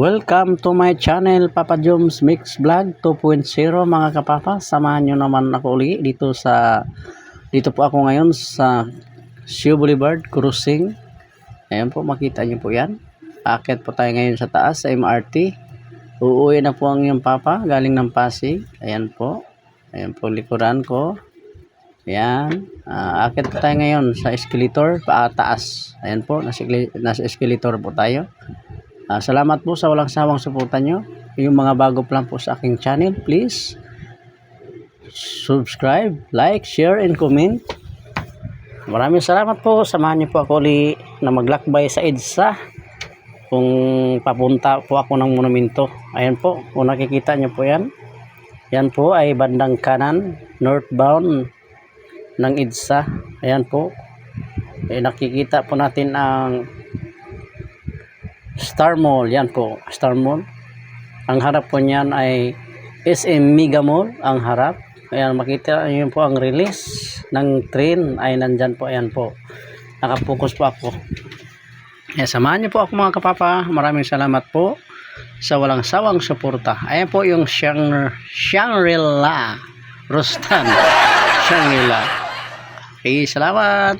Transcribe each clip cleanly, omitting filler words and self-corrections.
Welcome to my channel, Papa Joms Mix Vlog 2.0 mga kapapa. Samahan nyo naman ako uli dito po ako ngayon sa Sio Boulevard Crossing. Ayan po, makita nyo po yan. Akit po tayo ngayon sa taas sa MRT. Uuwi na po ang iyong papa galing ng Pasig. Ayan po likuran ko. Ayan, akit po tayo ngayon sa escalator taas. Ayan po, nasa escalator po tayo. Salamat po sa walang sawang suporta nyo. Yung mga bago pa lang po sa aking channel, please subscribe, like, share, and comment. Maraming salamat po. Samahan niyo po ako ulit na maglakbay sa EDSA kung papunta po ako ng monumento. Ayan po, kung nakikita niyo po yan. Yan po ay bandang kanan, northbound ng EDSA. Ayan po, nakikita po natin ang Star Mall. Yan po, Star Mall. Ang harap po niyan ay SM Mega Mall ang harap. Ayan, makita niyo po ang release ng train ay nandyan po. Ayan po, nakapokus po ako. Ayan, samahan niyo po ako mga kapapa. Maraming salamat po sa walang sawang suporta. Ayan po yung Shangri-La Rostan. Shangri-La. Okay, salamat.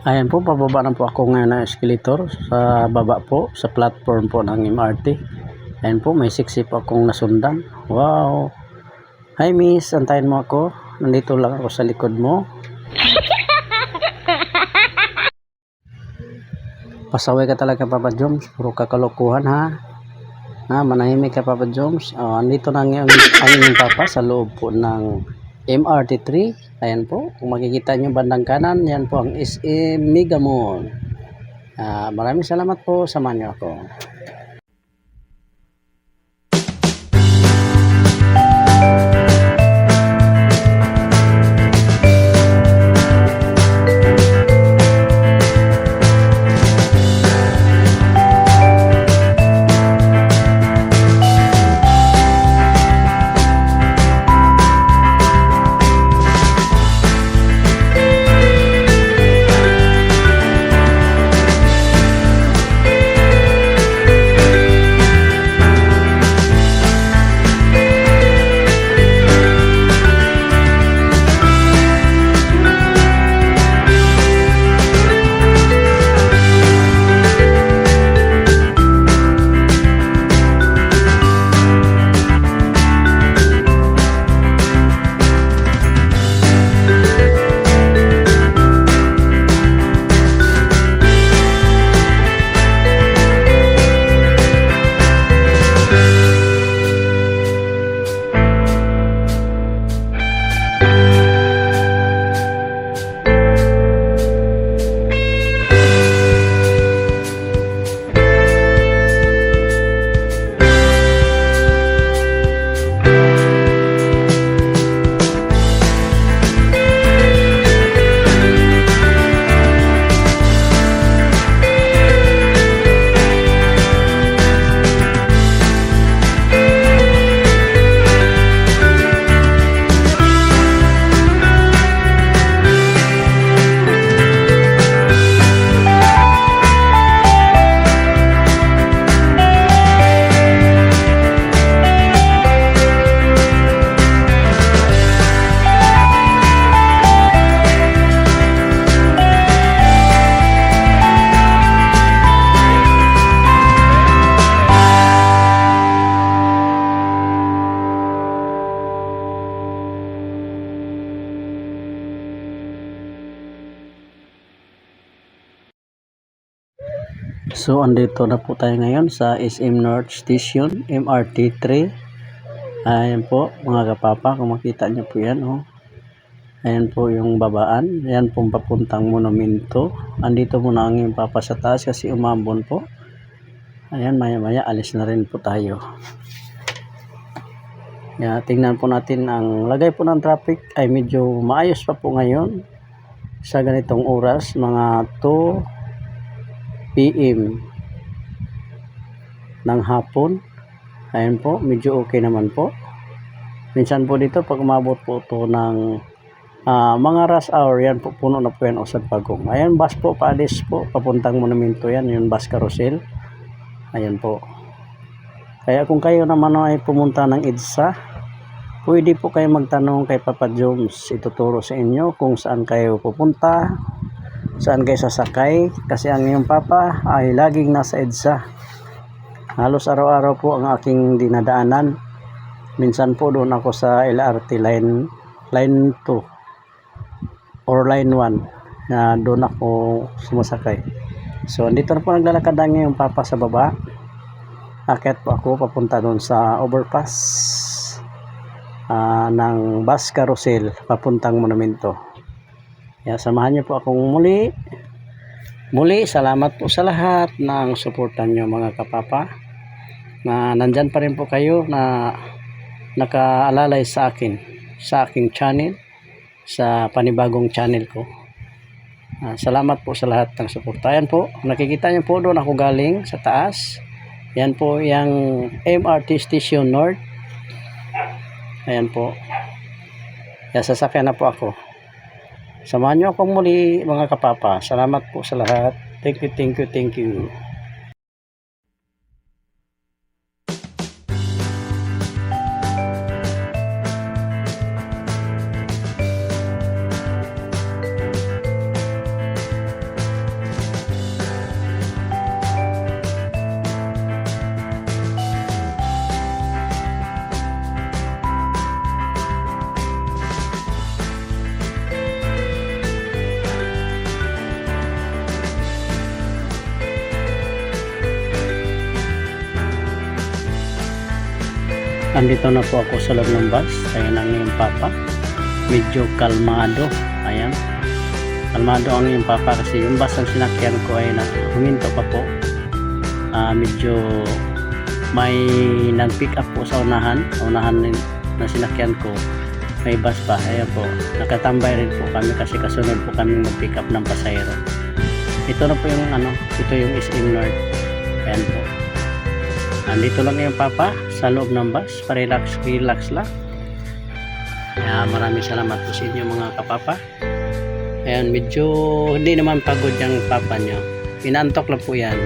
Ayan po, pababa na po ako ngayon ng escalator sa baba po, sa platform po ng MRT. Ayan po, may siksi po akong nasundan. Wow! Hi miss, antayin mo ako. Nandito lang ako sa likod mo. Pasaway ka talaga, Papa Joms. Puro kakalokohan ha. Manahimik ka, Papa Joms. Andito na ang inyong papa sa loob po ng MRT3. Ayan po, kung makikita nyo bandang kanan, yan po ang SM Mega Mall. Maraming salamat po, samahan nyo ako. So andito na po tayo ngayon sa SM North Station, MRT3. Ayan po mga kapapa, kung makita nyo po yan, oh. Ayan po yung babaan, ayan po papuntang monumento. Andito muna ang yung papa sa taas kasi umambon po. Ayan, maya maya alis na rin po tayo. Ayan, tingnan po natin ang lagay po ng traffic ay medyo maayos pa po ngayon sa ganitong oras, mga 2 PM ng hapon. Ayan po, medyo okay naman po. Minsan po dito pag umabot po ito ng mga rush hour, yan po, puno na po yan Usad Pagong. Ayan, bus po, paalis po, papuntang monumento yan, yung bus carousel. Ayan po. Kaya kung kayo naman ay pumunta ng EDSA, pwede po kayo magtanong kay Papa Joms. Ituturo sa inyo kung saan kayo pupunta, saan kayo sasakay. Kasi ang iyong papa ay laging nasa EDSA. Halos araw-araw po ang aking dinadaanan. Minsan po doon ako sa LRT line 2 or line 1 na doon ako sumasakay. So dito na po naglalakad ang iyong papa sa baba. Akyat po ako papunta doon sa overpass ng bus carousel papuntang monumento. Kaya samahan niyo po akong muli. Salamat po sa lahat ng suportan niyo mga kapapa, na nandyan pa rin po kayo na nakaalalay sa akin, sa aking channel, sa panibagong channel ko. Salamat po sa lahat ng suporta. Ayan po, nakikita niyo po doon ako galing sa taas. Yan po yung MRT Station North. Ayan po. Kaya sasakyan na po ako. Samahan niyo akong muli mga kapapa. Salamat po sa lahat. Thank you. Andito na po ako sa loob ng bus. Ayan ang iyong papa. Medyo kalmado. Ayan. Kalmado ang iyong papa kasi yung bus ang sinakyan ko ay huminto pa po. Medyo may nag-pick up po sa unahan na sinakyan ko. May bus pa. Ayan po. Nakatambay rin po kami kasi kasunod po kami mag-pick up ng pasahero. Ito na po yung ito yung SM North. Ayan po. Andito lang yung papa sa loob ng bus, relax lang. Kaya maraming salamat po sa inyo mga kapapa. Ayan, medyo hindi naman pagod yung papa nyo. Inantok lang po yan.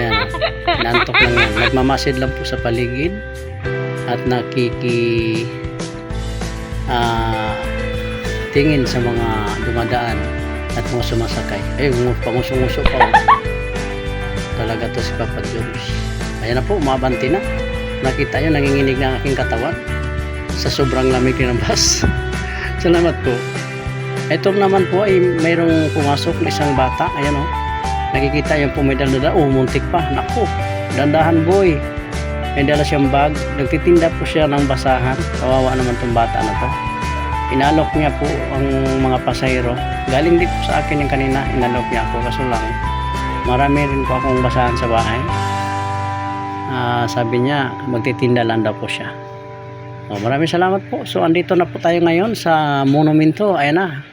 Ayan, inantok lang yan. Nagmamasid lang po sa paligid at tingin sa mga dumadaan at mga sumasakay. Ayun, panguso-nguso pa. Talaga to si Papa Joms. Ayan na po, umabanti na. Nakita nyo, nanginginig na ang aking katawan sa sobrang lamig ng bus. Salamat po. Ito naman po ay mayroong pumasok na isang bata. Ayan o. Nakikita yung pumidal-dada. Oh, muntik pa. Naku, dandahan boy. May dala siyang bag. Nagtitinda po siya ng basahan. Kawawa naman tong bata na to. Inalok niya po ang mga pasahero. Galing din po sa akin yung kanina. Inalok niya ako. Kaso lang, marami rin po akong basahan sa bahay. Sabi niya magtitinda lang daw po siya. Maraming salamat po. So andito na po tayo ngayon sa monumento. Ayan na,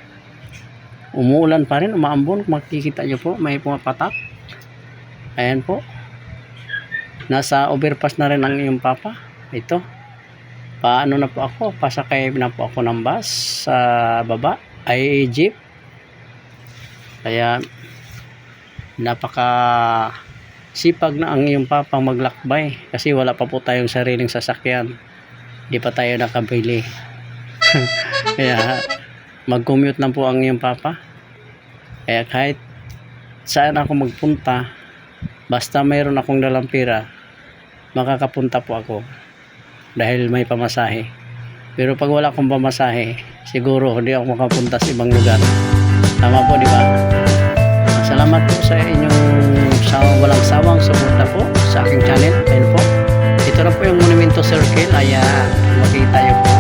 umuulan pa rin, umaambon. Makikita nyo po may pumapatak. Ayan po, nasa overpass na rin ang iyong papa. Ito, paano na po ako, pasakay na po ako ng bus sa baba ay jeep. Kaya napaka sipag na ang iyong papang maglakbay kasi wala pa po tayong sariling sasakyan, di pa tayo nakabili. Kaya mag-commute lang po ang iyong papa. Kaya kahit saan ako magpunta, basta mayroon akong dalang pera, makakapunta po ako dahil may pamasahe. Pero pag wala akong pamasahe, siguro hindi ako makapunta sa ibang lugar. Tama po, di ba? Salamat po sa inyong walang sawang suporta po sa aking channel. Ayun po. Ito na po yung Monumento Circle. Ayan, makita niyo po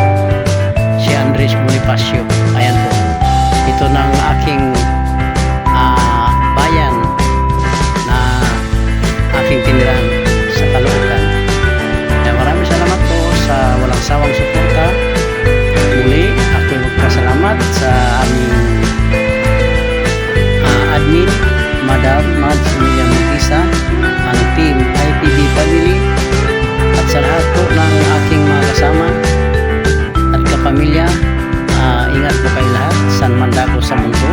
si Andres Bonifacio. Ayan po. Ito ng aking bayan na aking tinirahan sa Caloocan. Maraming salamat po sa walang sawang suporta. Muli, ako'y magpasalamat sa aming admin, Madam Mads Emilia Montisa, ang team IPB Family, at sa lahat po ng aking mga kasama at kapamilya. Ingat po kayo lahat, saan man dako sa mundo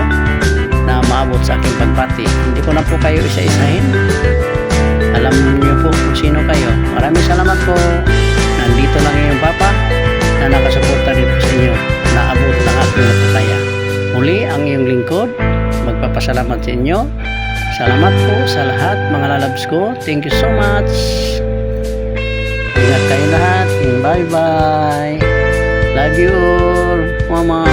na maabot sa aking pagpati. Hindi ko na po kayo isa-isahin. Alam niyo po kung sino kayo. Maraming salamat po. Nandito lang yung papa na nakasuporta rin po sa inyo. Naabot ng aking napataya. Muli ang iyong lingkod. Magpapasalamat sa inyo. Salamat po sa lahat mga lalabs ko. Thank you so much. Ingat kayo lahat. Bye bye. Love you all. Mama.